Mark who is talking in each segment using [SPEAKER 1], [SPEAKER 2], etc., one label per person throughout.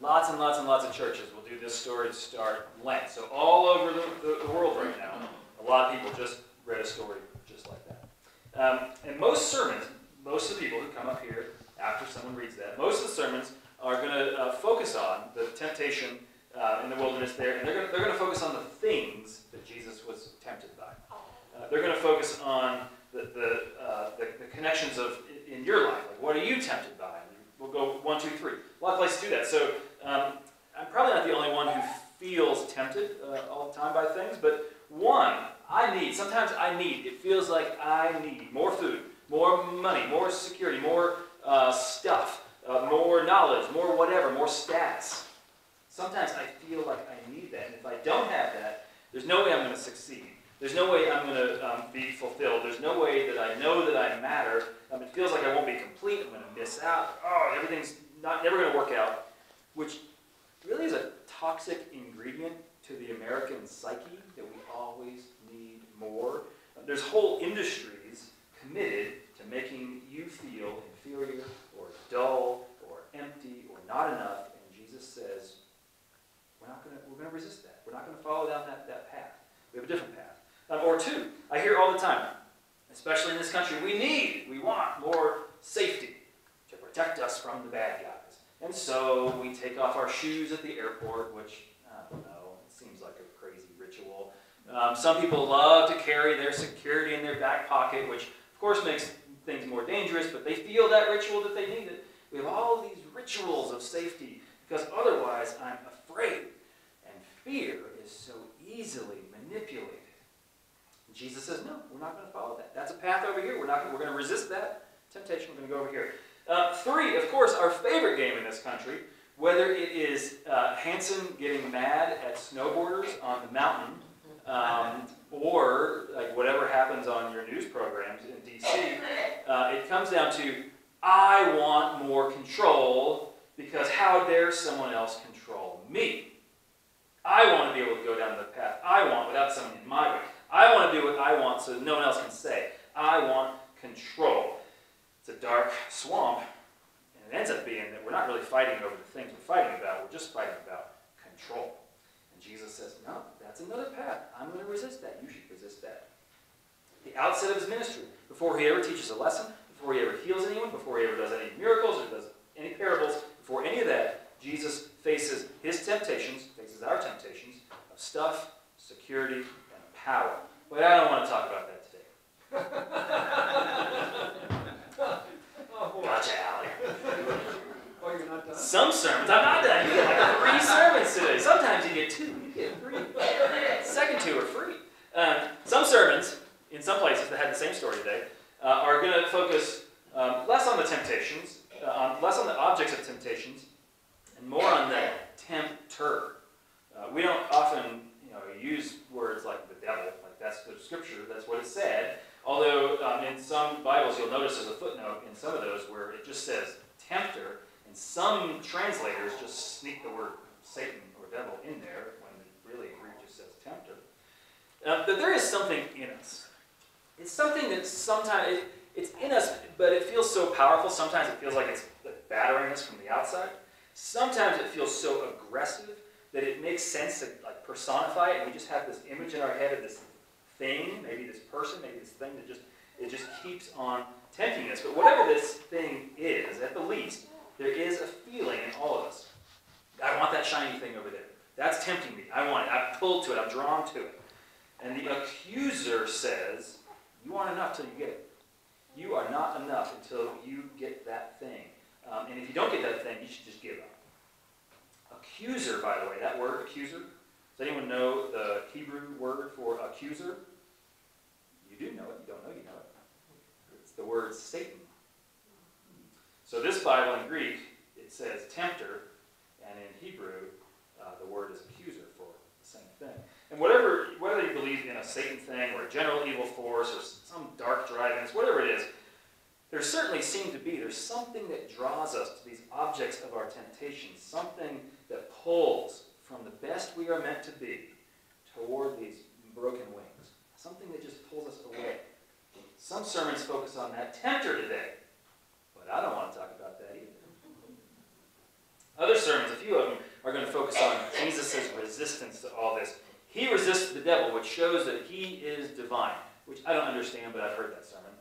[SPEAKER 1] lots and lots and lots of churches will do this story to start Lent. So all over the world right now, a lot of people just read a story just like that. And most sermons, most of the people who come up here after someone reads that, most of the sermons are going to focus on the temptation in the wilderness there, and they're going to focus on the things that Jesus was tempted by. They're going to focus on the connections in your life. Like, what are you tempted by? And we'll go 1, 2, 3. A lot of places do that. So I'm probably not the only one who feels tempted all the time by things, but sometimes it feels like I need more food, more money, more security, more stuff, more knowledge, more whatever, more status. Sometimes I feel like I need that, and if I don't have that, there's no way I'm going to succeed. There's no way I'm going to be fulfilled. There's no way that I know that I matter. It feels like I won't be complete. I'm going to miss out. Oh, everything's never going to work out, which really is a toxic ingredient to the American psyche, that we always need more. There's whole industries committed to making you feel inferior or dull or empty or not enough, and Jesus says, we're going to resist that. We're not going to follow down that path. We have a different path. Or 2, I hear all the time, especially in this country, we want more safety to protect us from the bad guys. And so we take off our shoes at the airport, which, I don't know, it seems like a crazy ritual. Some people love to carry their security in their back pocket, which of course makes things more dangerous, but they feel that ritual that they need it. We have all these rituals of safety because otherwise I'm afraid. And fear is so easily manipulated. And Jesus says, no, we're not going to follow that. That's a path over here. We're going to resist that temptation. We're going to go over here. 3, of course, our favorite game in this country, whether it is Hansen getting mad at snowboarders on the mountain, or like whatever happens on your news programs in D.C., it comes down to, I want more control because how dare someone else control me? I want to be able to go down the path I want without someone in my way. I want to do what I want so no one else can say. I want control. It's a dark swamp, and it ends up being that we're not really fighting over the things we're fighting about. We're just fighting about control. And Jesus says, no, that's another path. I'm going to resist that. You should resist that. The outset of his ministry, before he ever teaches a lesson, before he ever heals anyone, before he ever does any miracles or does any parables, before any of that, Jesus faces his temptations, faces our temptations of stuff, security, and power. But I don't want to talk about that today. Gotcha, Alec.
[SPEAKER 2] Oh, you're not done?
[SPEAKER 1] Some sermons, I'm not done. You get like 3 sermons today. Sometimes you get 2, you get 3. Second 2 are free. Some sermons, in some places that had the same story today, are going to focus less on the temptations, less on the objects of temptations, and more on the tempter. We don't often, use words like the devil, like that's the scripture, that's what it said. Although in some Bibles you'll notice there's a footnote in some of those where it just says tempter, and some translators just sneak the word Satan or devil in there when really Greek just says tempter. But there is something in us. It's something that sometimes, it's in us, but it feels so powerful. Sometimes it feels like it's battering us from the outside. Sometimes it feels so aggressive that it makes sense to personify it, and we just have this image in our head of this thing, maybe this person, maybe this thing that just keeps on tempting us. But whatever this thing is, at the least, there is a feeling in all of us. I want that shiny thing over there. That's tempting me. I want it. I'm pulled to it. I'm drawn to it. And the accuser says, you aren't enough till you get it. You are not enough until you get that thing. And if you don't get that thing, you should just give up. Accuser, by the way, that word, accuser, does anyone know the Hebrew word for accuser? You do know it. You don't know, you know it. It's the word Satan. So this Bible in Greek, it says tempter, and in Hebrew, the word is accuser for the same thing. And whether you believe in a Satan thing or a general evil force or some dark dragons, whatever it is, there's something that draws us to these objects of our temptation, something that pulls from the best we are meant to be toward these broken wings, something that just pulls us away. Some sermons focus on that tempter today, but I don't want to talk about that either. Other sermons, a few of them, Jesus' resistance to all this. He resists the devil, which shows that he is divine, which I don't understand, but I've heard that sermon.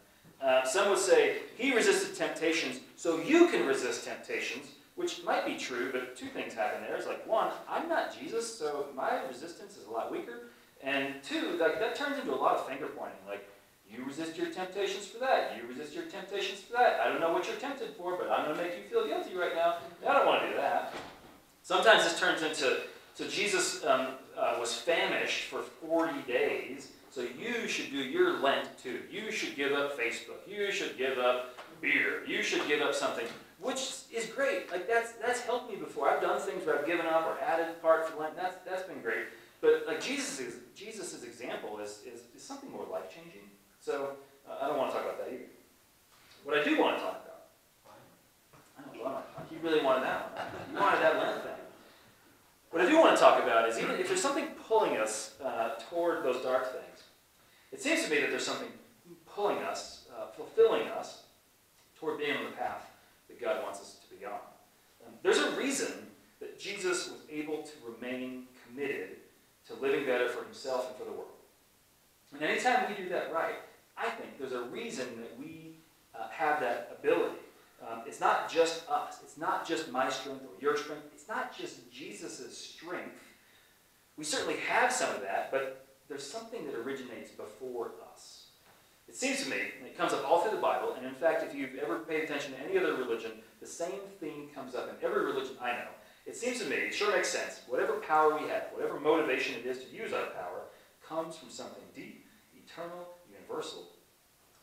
[SPEAKER 1] Some would say he resisted temptations so you can resist temptations, which might be true, but two things happen there. It's like, one, I'm not Jesus, so my resistance is a lot weaker. And two, that turns into a lot of finger pointing. Like, you resist your temptations for that. You resist your temptations for that. I don't know what you're tempted for, but I'm going to make you feel guilty right now. I don't want to do that. Sometimes this turns into, so Jesus was famished for 40 days, so you should do your Lent too. You should give up Facebook. You should give up beer. You should give up something, which is great. Like that's helped me before. I've done things where I've given up or added part for Lent. That's been great. But like Jesus's example is something more life-changing. So I don't want to talk about that either. What I do want to talk about, I don't know, he really wanted that one. He wanted that Lent thing. What I do want to talk about is even if there's something pulling us toward those dark things, it seems to me that there's something pulling us, fulfilling us toward being on the path that God wants us to be on. There's a reason that Jesus was able to remain committed to living better for himself and for the world. And anytime we do that right, I think there's a reason that we have that ability. It's not just us. It's not just my strength or your strength. It's not just Jesus' strength. We certainly have some of that, but there's something that originates before us. It seems to me, and it comes up all through the Bible, and in fact, if you've ever paid attention to any other religion, the same theme comes up in every religion I know. It seems to me, it sure makes sense, whatever power we have, whatever motivation it is to use our power, comes from something deep, eternal, universal.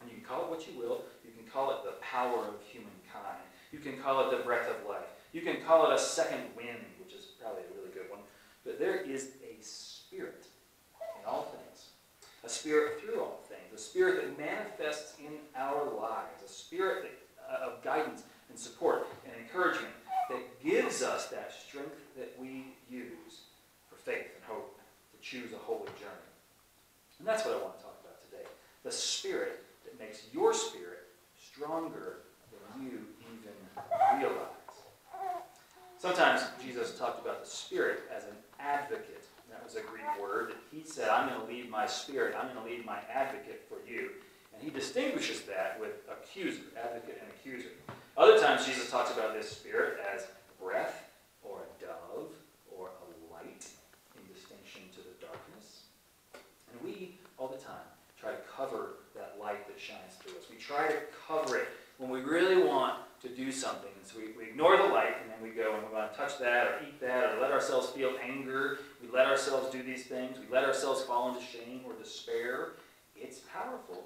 [SPEAKER 1] And you can call it what you will. You can call it the power of humankind. You can call it the breath of life. You can call it a second wind, which is probably a really good one. But there is a spirit in all things. A spirit through all things. A spirit that manifests in our lives. A spirit of guidance and support and encouragement that gives us that strength that we use for faith and hope to choose a holy journey. And that's what I want to talk about today. The spirit that makes your spirit stronger than you even realize. Sometimes Jesus talked about the spirit as an advocate. That was a Greek word. He said, I'm going to leave my spirit, I'm going to leave my advocate for you. And he distinguishes that with accuser, advocate and accuser. Other times Jesus talks about this spirit as breath or a dove or a light in distinction to the darkness. And we, all the time, try to cover that light that shines through us. We try to cover it when we really want to do something. So we ignore the light, and then we go and we want to touch that or eat that or let ourselves feel anger. We let ourselves do these things. We let ourselves fall into shame or despair. It's powerful.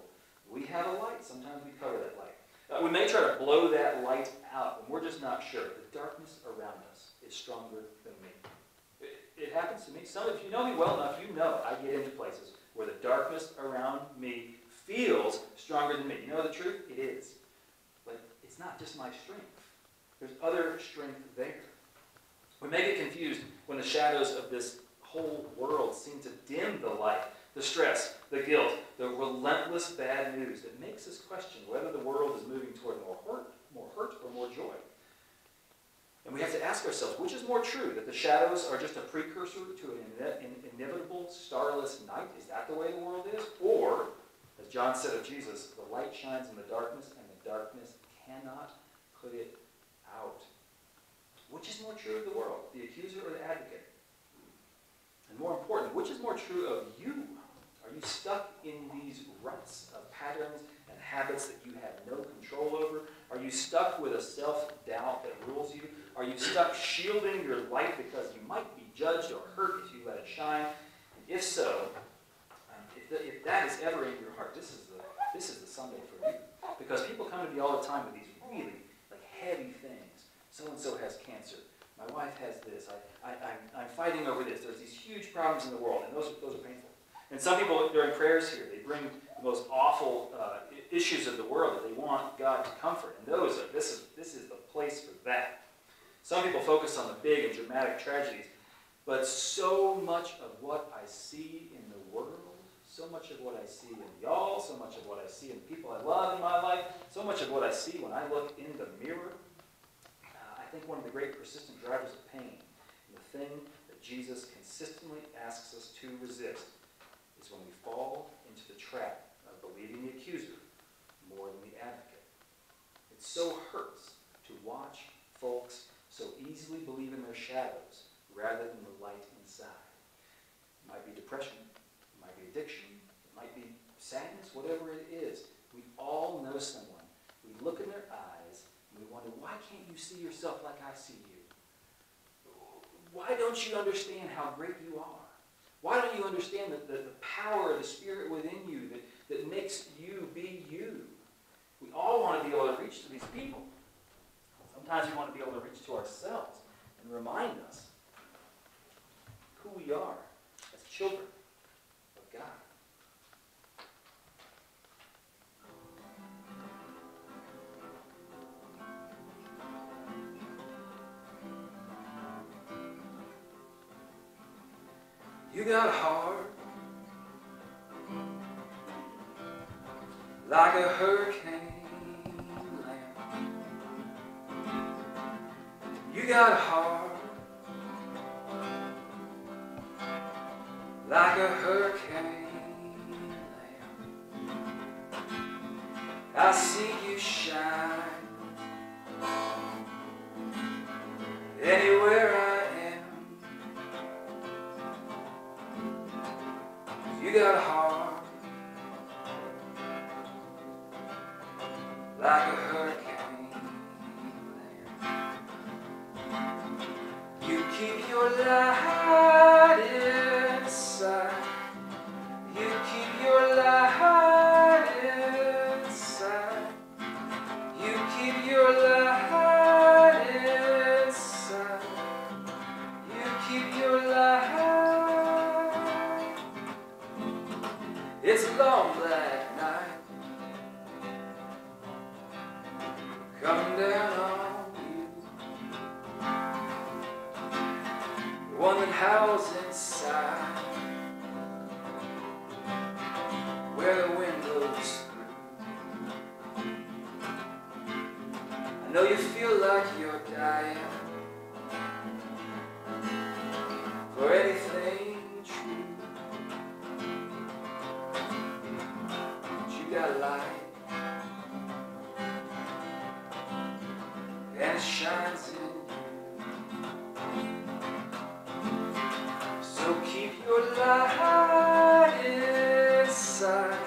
[SPEAKER 1] We have a light. Sometimes we cover that light. We may try to blow that light out, and we're just not sure. The darkness around us is stronger than me. It happens to me. If you know me well enough, you know I get into places where the darkness around me feels stronger than me. You know the truth? It is. But it's not just my strength. There's other strength there. We may get confused when the shadows of this whole world seem to dim the light, the stress, the guilt, the relentless bad news that makes us question whether the world is moving toward more hurt or more joy. And we have to ask ourselves, which is more true? That the shadows are just a precursor to an inevitable starless night? Is that the way the world is? Or, as John said of Jesus, the light shines in the darkness, and the darkness cannot put it out. Which is more true of the world, the accuser or the advocate? And more important, which is more true of you? Are you stuck in these ruts of patterns and habits that you have no control over? Are you stuck with a self-doubt that rules you? Are you stuck shielding your light because you might be judged or hurt if you let it shine? If so, if that is ever in your heart, this is the Sunday for you. Because people come to me all the time with these really heavy things. So-and-so has cancer. My wife has this. I'm fighting over this. There's these huge problems in the world, and those are painful. And some people during prayers here, they bring the most awful issues of the world that they want God to comfort. And this is the place for that. Some people focus on the big and dramatic tragedies, but so much of what I see in the world, so much of what I see in y'all, so much of what I see in people I love in my life, so much of what I see when I look in the mirror, I think one of the great persistent drivers of pain, and the thing that Jesus consistently asks us to resist is when we fall into the trap of believing the accuser more than the advocate. It so hurts to watch folks so easily believe in their shadows rather than the light inside. It might be depression, it might be addiction, it might be sadness, whatever it is. We all know someone. We look in their eyes and we wonder, why can't you see yourself like I see you? Why don't you understand how great you are? Why don't you understand the power of the Spirit within you that makes you be you? We all want to be able to reach to these people. Sometimes we want to be able to reach to ourselves and remind us who we are as children of God. You got a heart like a hurricane lamp. You got a heart like a hurricane lamp. I see you shine anywhere I am. You got a heart like a hurricane lamp. You keep your light inside. You keep your light inside. You keep your light inside. You keep your light. It's a long black night coming down on you, the one that howls inside, where the wind blows through. I know you feel like you're dying for anything true. You got a light, and it shines in you. So keep your light inside.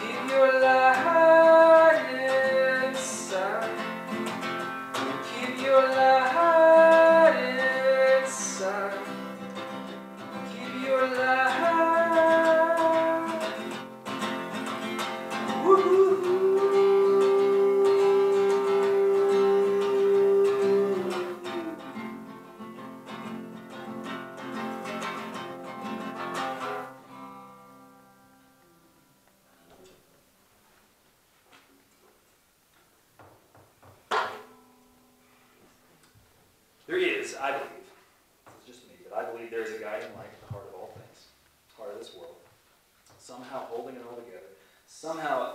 [SPEAKER 1] Keep your light inside. Keep your light inside. Keep your light. There is, I believe, this is just me, but I believe there is a guiding light at the heart of all things, heart of this world, somehow holding it all together, somehow,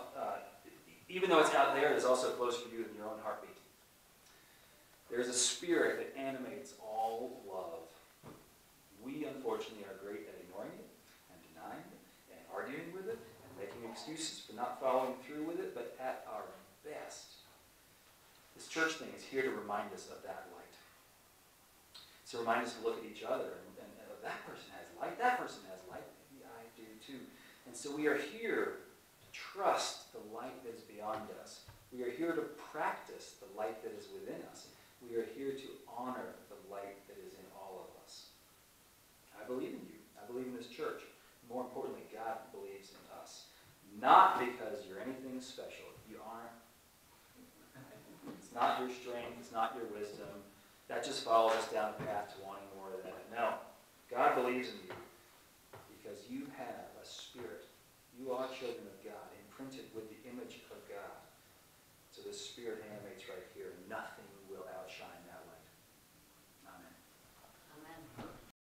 [SPEAKER 1] even though it's out there, it is also closer to you than your own heartbeat. There's a spirit that animates all love. We, unfortunately, are great at ignoring it and denying it and arguing with it and making excuses for not following through with it, but at our best, this church thing is here to remind us of that light. It's to remind us to look at each other and that person has light, that person has light, maybe I do too. And so we are here to trust the light that is beyond us. We are here to practice the light that is within us. We are here to honor the light that is in all of us. I believe in you. I believe in this church. More importantly, God believes in us. Not because you're anything special. You aren't. It's not your strength. It's not your wisdom. That just follows us down the path to wanting more of that. No. God believes in you because you have a spirit. You are children of God, imprinted with the image of God. So this spirit